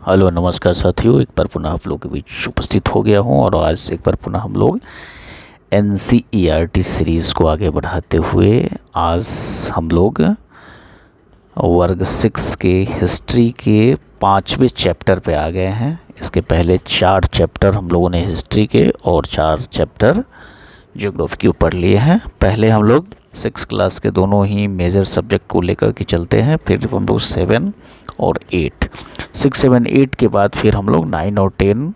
Hello नमस्कार साथियों, एक बार पुनः आप लोगों के बीच उपस्थित हो गया हूं और आज एक बार पुनः हम लोग एनसीईआरटी सीरीज़ को आगे बढ़ाते हुए आज हम लोग वर्ग 6 के हिस्ट्री के 5वें चैप्टर पे आ गए हैं। इसके पहले 4 चैप्टर हम लोगों ने हिस्ट्री के और 4 चैप्टर ज्योग्राफी के ऊपर लिए हैं। पहले हम लोग 6 क्लास के दोनों ही मेजर सब्जेक्ट को लेकर के चलते हैं, फिर हम लोग 7 और 8, 6, 7, 8 के बाद फिर हम लोग 9 और 10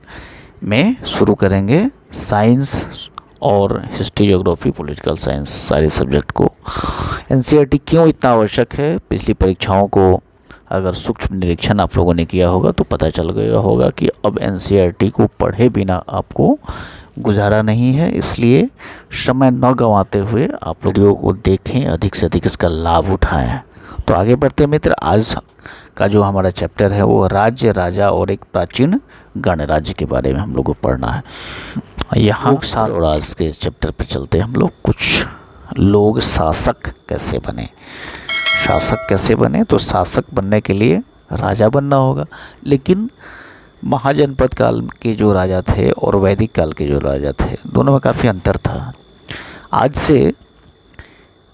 में शुरू करेंगे साइंस और हिस्ट्री, ज्योग्राफी, पॉलिटिकल साइंस सारे सब्जेक्ट को। एनसीईआरटी क्यों इतना आवश्यक है? पिछली परीक्षाओं को अगर सूक्ष्म निरीक्षण आप लोगों ने किया होगा तो पता चल गया होगा कि अब एनसीईआरटी को पढ़े बिना आपको गुजारा नहीं है। इसलिए समय न गंवाते हुए आप वीडियो को देखें, अधिक से अधिक इसका लाभ उठाएं। तो आगे बढ़ते मित्र, आज का जो हमारा चैप्टर है वो राज्य, राजा और एक प्राचीन गणराज्य के बारे में हम लोग को पढ़ना है। यहाँ और आज के चैप्टर पे चलते हैं हम लोग। कुछ लोग शासक कैसे बने, शासक कैसे बने? तो शासक बनने के लिए राजा बनना होगा, लेकिन महाजनपद काल के जो राजा थे और वैदिक काल के जो राजा थे, दोनों में काफ़ी अंतर था। आज से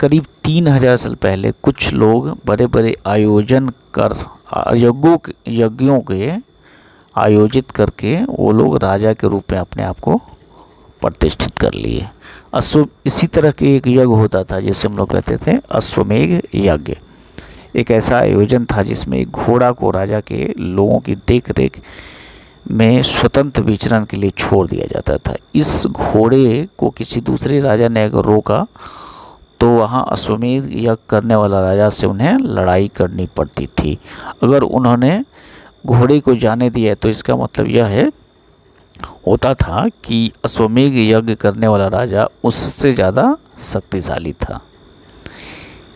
करीब 3000 साल पहले कुछ लोग बड़े बड़े आयोजन कर यज्ञों के आयोजित करके वो लोग राजा के रूप में अपने आप को प्रतिष्ठित कर लिए। इसी तरह के एक यज्ञ होता था जिसे हम लोग कहते थे अश्वमेध यज्ञ। एक ऐसा आयोजन था जिसमें एक घोड़ा को राजा के लोगों की देख रेख में स्वतंत्र विचरण के लिए छोड़ दिया जाता था। इस घोड़े को किसी दूसरे राजा ने अगर रोका तो वहाँ अश्वमेध यज्ञ करने वाला राजा से उन्हें लड़ाई करनी पड़ती थी। अगर उन्होंने घोड़े को जाने दिया तो इसका मतलब यह होता था कि अश्वमेध यज्ञ करने वाला राजा उससे ज़्यादा शक्तिशाली था।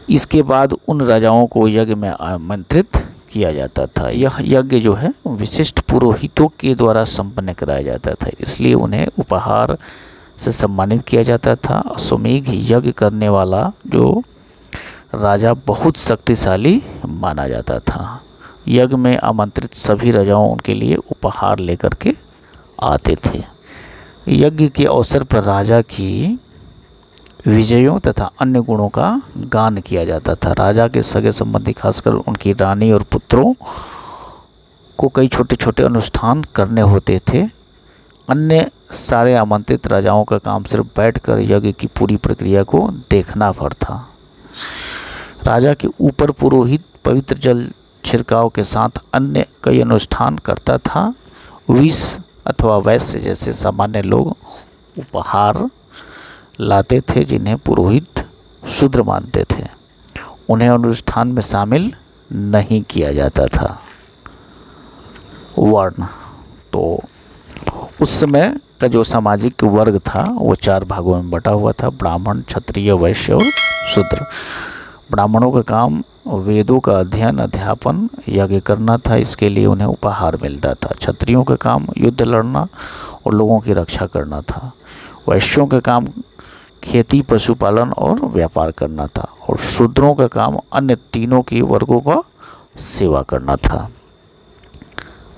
इसके बाद उन राजाओं को यज्ञ में आमंत्रित किया जाता था। यह यज्ञ जो है विशिष्ट पुरोहितों के द्वारा संपन्न कराया जाता था, इसलिए उन्हें उपहार से सम्मानित किया जाता था। अश्वमेध यज्ञ करने वाला जो राजा बहुत शक्तिशाली माना जाता था। यज्ञ में आमंत्रित सभी राजाओं उनके लिए उपहार लेकर के आते थे। यज्ञ के अवसर पर राजा की विजयों तथा अन्य गुणों का गान किया जाता था। राजा के सगे संबंधी, खासकर उनकी रानी और पुत्रों को कई छोटे छोटे अनुष्ठान करने होते थे। अन्य सारे आमंत्रित राजाओं का काम सिर्फ बैठकर यज्ञ की पूरी प्रक्रिया को देखना भर था। राजा के ऊपर पुरोहित पवित्र जल छिड़काव के साथ अन्य कई अनुष्ठान करता था। विष अथवा वैश्य जैसे सामान्य लोग उपहार लाते थे जिन्हें पुरोहित शूद्र मानते थे। उन्हें अनुष्ठान में शामिल नहीं किया जाता था। वर्ण, तो उस समय का जो सामाजिक वर्ग था वो 4 भागों में बटा हुआ था: ब्राह्मण, क्षत्रिय, वैश्य और शूद्र। ब्राह्मणों का काम वेदों का अध्ययन, अध्यापन, यज्ञ करना था, इसके लिए उन्हें उपहार मिलता था। क्षत्रियों का काम युद्ध लड़ना और लोगों की रक्षा करना था। वैश्यों का काम खेती, पशुपालन और व्यापार करना था, और शूद्रों का काम अन्य तीनों की वर्गों का सेवा करना था।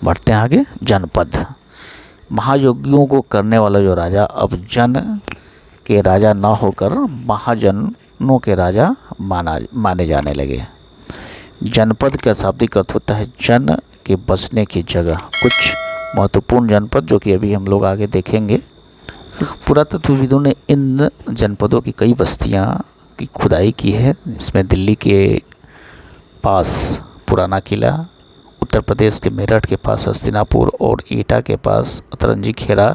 बढ़ते हैं आगे। जनपद, महायज्ञों को करने वाला जो राजा अब जन के राजा न होकर महाजनों के राजा माने जाने लगे। जनपद का शाब्दिक अर्थ होता है जन के बसने की जगह। कुछ महत्वपूर्ण जनपद जो कि अभी हम लोग आगे देखेंगे। पुरातत्वविदों ने इन जनपदों की कई बस्तियां की खुदाई की है। इसमें दिल्ली के पास पुराना किला, उत्तर प्रदेश के मेरठ के पास हस्तिनापुर और एटा के पास अतरंजी खेड़ा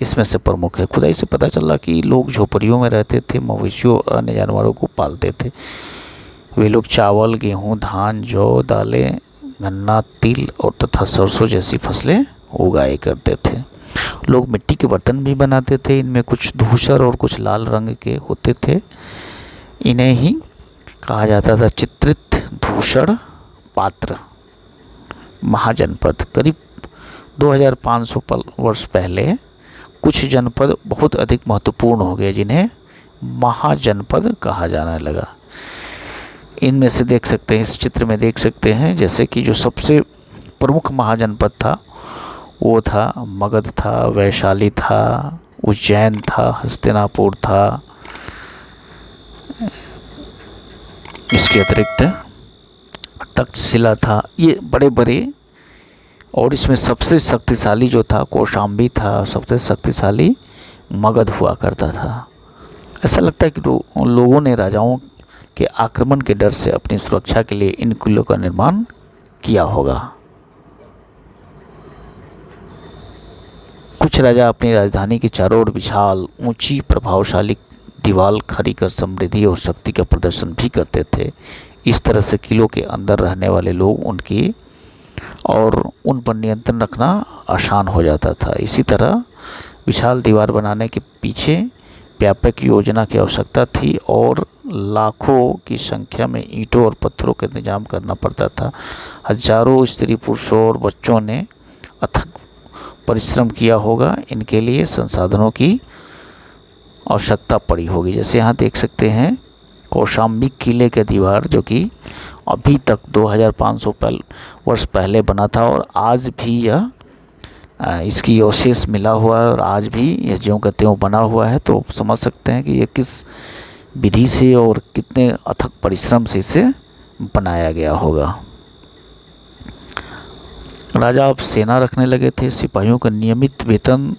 इसमें से प्रमुख है। खुदाई से पता चला कि लोग झोपड़ियों में रहते थे, मवेशियों और अन्य जानवरों को पालते थे। वे लोग चावल, गेहूं, धान, जौ, दालें, गन्ना, तिल और तथा सरसों जैसी फसलें उगाया करते थे। लोग मिट्टी के बर्तन भी बनाते थे। इनमें कुछ धूसर और कुछ लाल रंग के होते थे। इन्हें ही कहा जाता था चित्रित धूसर पात्र। महाजनपद, करीब 2500 वर्ष पहले कुछ जनपद बहुत अधिक महत्वपूर्ण हो गए जिन्हें महाजनपद कहा जाने लगा। इनमें से देख सकते हैं, इस चित्र में देख सकते हैं, जैसे कि जो सबसे प्रमुख महाजनपद था वो था मगध था, वैशाली था, उज्जैन था, हस्तिनापुर था। इसके अतिरिक्त तक्षशिला था। ये बड़े बड़े, और इसमें सबसे शक्तिशाली जो था कौशाम्बी था, सबसे शक्तिशाली मगध हुआ करता था। ऐसा लगता है कि लोगों ने राजाओं के आक्रमण के डर से अपनी सुरक्षा के लिए इन किलों का निर्माण किया होगा। कुछ राजा अपनी राजधानी के चारों ओर विशाल, ऊंची, प्रभावशाली दीवार खड़ी कर समृद्धि और शक्ति का प्रदर्शन भी करते थे। इस तरह से किलों के अंदर रहने वाले लोग उनकी और उन पर नियंत्रण रखना आसान हो जाता था। इसी तरह विशाल दीवार बनाने के पीछे व्यापक योजना की आवश्यकता थी और लाखों की संख्या में ईंटों और पत्थरों का इंतजाम करना पड़ता था। हजारों स्त्री, पुरुषों और बच्चों ने अथक परिश्रम किया होगा। इनके लिए संसाधनों की आवश्यकता पड़ी होगी। जैसे यहाँ देख सकते हैं कौशाम्बी किले के दीवार, जो कि अभी तक 2500 वर्ष पहले बना था और आज भी यह इसकी अवशेष मिला हुआ है और आज भी यह ज्यों का त्यों बना हुआ है। तो समझ सकते हैं कि यह किस विधि से और कितने अथक परिश्रम से इसे बनाया गया होगा। राजा अब सेना रखने लगे थे। सिपाहियों का नियमित वेतन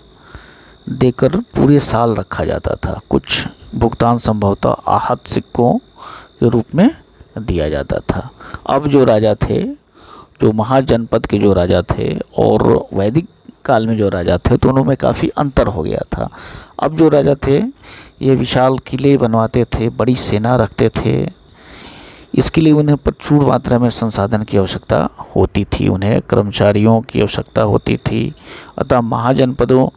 देकर पूरे साल रखा जाता था। कुछ भुगतान संभवतः आहत सिक्कों के रूप में दिया जाता था। अब जो राजा थे, जो महाजनपद के जो राजा थे और वैदिक काल में जो राजा थे, दोनों में काफ़ी अंतर हो गया था। अब जो राजा थे ये विशाल किले बनवाते थे, बड़ी सेना रखते थे। इसके लिए उन्हें प्रचुर मात्रा में संसाधन की आवश्यकता होती थी, उन्हें कर्मचारियों की आवश्यकता होती थी। अतः महाजनपदों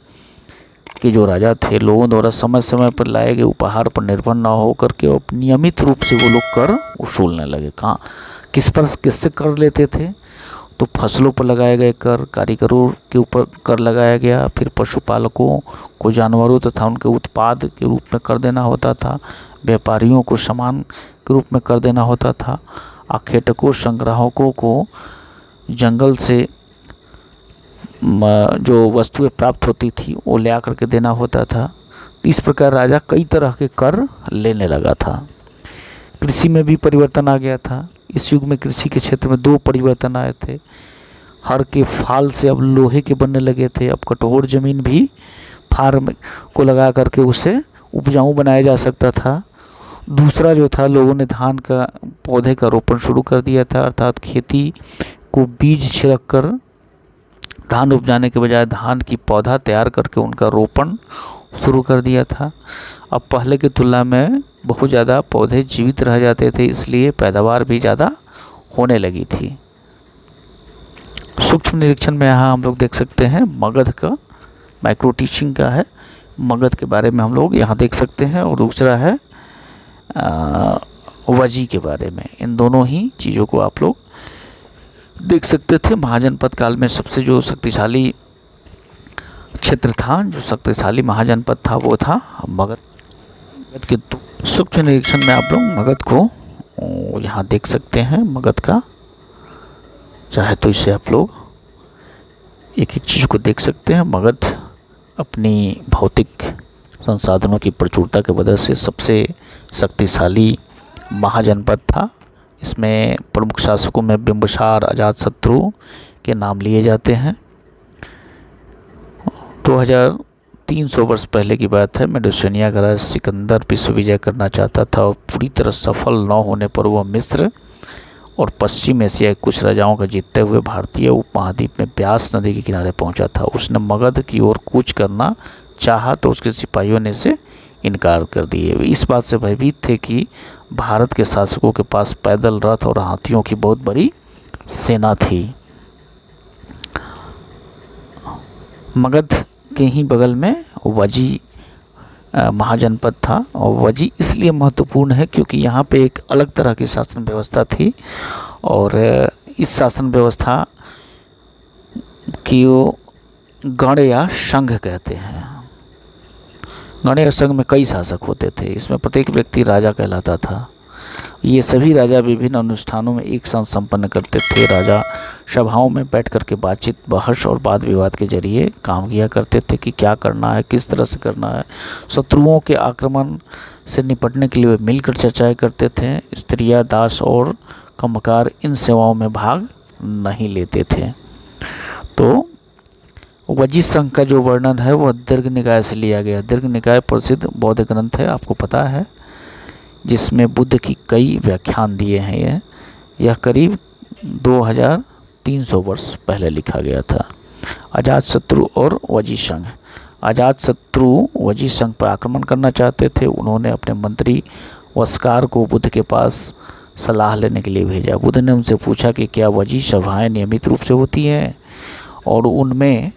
के जो राजा थे लोगों द्वारा समय समय पर लाए गए उपहार पर निर्भर न होकर के नियमित रूप से वो लोग कर वसूलने लगे। कहाँ किससे कर लेते थे? तो फसलों पर लगाए गए कर, कारीगरों के ऊपर कर लगाया गया, फिर पशुपालकों को जानवरों तथा उनके उत्पाद के रूप में कर देना होता था, व्यापारियों को सामान के रूप में कर देना होता था, आखेटकों, संग्राहकों को जंगल से जो वस्तुएं प्राप्त होती थी वो ले आकर के देना होता था। इस प्रकार राजा कई तरह के कर लेने लगा था। कृषि में भी परिवर्तन आ गया था। इस युग में कृषि के क्षेत्र में 2 परिवर्तन आए थे। हर के फाल से अब लोहे के बनने लगे थे। अब कठोर जमीन भी फार्म को लगा करके उसे उपजाऊ बनाया जा सकता था। दूसरा जो था, लोगों ने धान का पौधे का रोपण शुरू कर दिया था, अर्थात खेती को बीज छिड़क कर धान उपजाने के बजाय धान की पौधा तैयार करके उनका रोपण शुरू कर दिया था। अब पहले की तुलना में बहुत ज़्यादा पौधे जीवित रह जाते थे, इसलिए पैदावार भी ज़्यादा होने लगी थी। सूक्ष्म निरीक्षण में यहाँ हम लोग देख सकते हैं मगध का, माइक्रो टीचिंग का है, मगध के बारे में हम लोग यहाँ देख सकते हैं। और दूसरा है वजी के बारे में। इन दोनों ही चीज़ों को आप लोग देख सकते थे। महाजनपद काल में सबसे जो शक्तिशाली क्षेत्र था, जो शक्तिशाली महाजनपद था, वो था मगध। मगध के सूक्ष्म निरीक्षण में आप लोग मगध को यहाँ देख सकते हैं। मगध का चाहे तो इसे आप लोग एक एक चीज़ को देख सकते हैं। मगध अपनी भौतिक संसाधनों की प्रचुरता के वजह से सबसे शक्तिशाली महाजनपद था। इसमें प्रमुख शासकों में बिंबिसार, अजातशत्रु के नाम लिए जाते हैं। 2300 वर्ष पहले की बात है। मेडोसिनिया का राजा सिकंदर विश्व विजय करना चाहता था और पूरी तरह सफल न होने पर वह मिस्र और पश्चिम एशिया के कुछ राजाओं का जीतते हुए भारतीय उपमहाद्वीप में ब्यास नदी के किनारे पहुंचा था। उसने मगध की ओर कूच करना चाहा तो उसके सिपाहियों ने इसे इनकार कर दिए। वे इस बात से भयभीत थे कि भारत के शासकों के पास पैदल रथ और हाथियों की बहुत बड़ी सेना थी। मगध के ही बगल में वजी महाजनपद था और वजी इसलिए महत्वपूर्ण है क्योंकि यहाँ पे एक अलग तरह की शासन व्यवस्था थी और इस शासन व्यवस्था की गण या संघ कहते हैं। गण या संघ में कई शासक होते थे। इसमें प्रत्येक व्यक्ति राजा कहलाता था। ये सभी राजा विभिन्न अनुष्ठानों में एक साथ संपन्न करते थे। राजा सभाओं में बैठ कर के बातचीत, बहस और वाद विवाद के जरिए काम किया करते थे कि क्या करना है, किस तरह से करना है। शत्रुओं के आक्रमण से निपटने के लिए वे मिलकर चर्चाएं करते थे। स्त्रियां, दास और कमकार इन सेवाओं में भाग नहीं लेते थे। तो वजी संघ का जो वर्णन है वह दीर्घ निकाय से लिया गया। दीर्घ निकाय प्रसिद्ध बौद्ध ग्रंथ है, आपको पता है, जिसमें बुद्ध की कई व्याख्यान दिए हैं। यह करीब 2300 वर्ष पहले लिखा गया था। अजातशत्रु और वजी संघ। अजातशत्रु वजी संघ पर आक्रमण करना चाहते थे। उन्होंने अपने मंत्री वस्कार को बुद्ध के पास सलाह लेने के लिए भेजा। बुद्ध ने उनसे पूछा कि क्या वजी सभाएं नियमित रूप से होती हैं और उनमें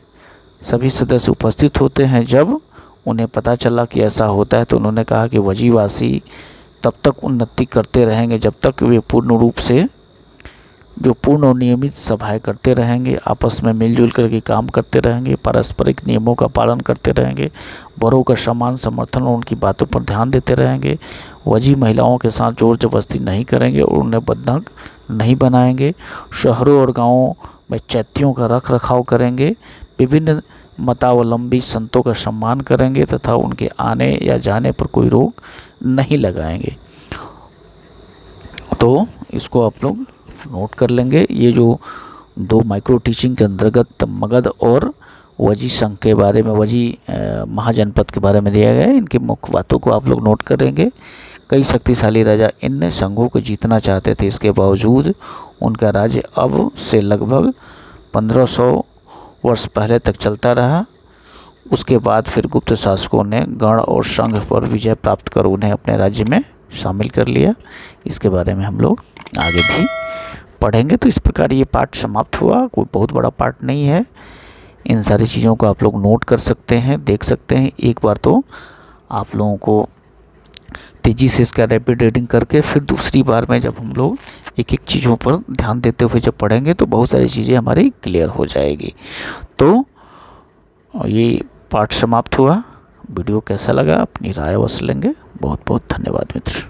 सभी सदस्य उपस्थित होते हैं। जब उन्हें पता चला कि ऐसा होता है तो उन्होंने कहा कि वजीवासी तब तक उन्नति करते रहेंगे जब तक वे पूर्ण रूप से पूर्ण और नियमित सभाएं करते रहेंगे, आपस में मिलजुल करके काम करते रहेंगे, पारस्परिक नियमों का पालन करते रहेंगे, बड़ों का सम्मान, समर्थन और उनकी बातों पर ध्यान देते रहेंगे। वजी महिलाओं के साथ जोर जबरदस्ती नहीं करेंगे और उन्हें बंधक नहीं बनाएंगे। शहरों और गाँवों में चैत्यों का रख रखाव करेंगे। विभिन्न मतावलंबी संतों का सम्मान करेंगे तथा उनके आने या जाने पर कोई रोक नहीं लगाएंगे। तो इसको आप लोग नोट कर लेंगे। ये जो 2 माइक्रो टीचिंग के अंतर्गत मगध और वजी संघ के बारे में, वजी महाजनपद के बारे में दिया गया है, इनकी मुख्य बातों को आप लोग नोट करेंगे। कई शक्तिशाली राजा इन संघों को जीतना चाहते थे। इसके बावजूद उनका राज्य अब से लगभग 1500 वर्ष पहले तक चलता रहा। उसके बाद फिर गुप्त शासकों ने गण और संघ पर विजय प्राप्त कर उन्हें अपने राज्य में शामिल कर लिया। इसके बारे में हम लोग आगे भी पढ़ेंगे। तो इस प्रकार ये पाठ समाप्त हुआ। कोई बहुत बड़ा पाठ नहीं है। इन सारी चीज़ों को आप लोग नोट कर सकते हैं, देख सकते हैं। एक बार तो आप लोगों को तेज़ी से इसका रैपिड रीडिंग करके फिर दूसरी बार में जब हम लोग एक एक चीज़ों पर ध्यान देते हुए जब पढ़ेंगे तो बहुत सारी चीज़ें हमारी क्लियर हो जाएगी। तो ये पाठ समाप्त हुआ। वीडियो कैसा लगा अपनी राय अवश्य लेंगे। बहुत बहुत धन्यवाद मित्र।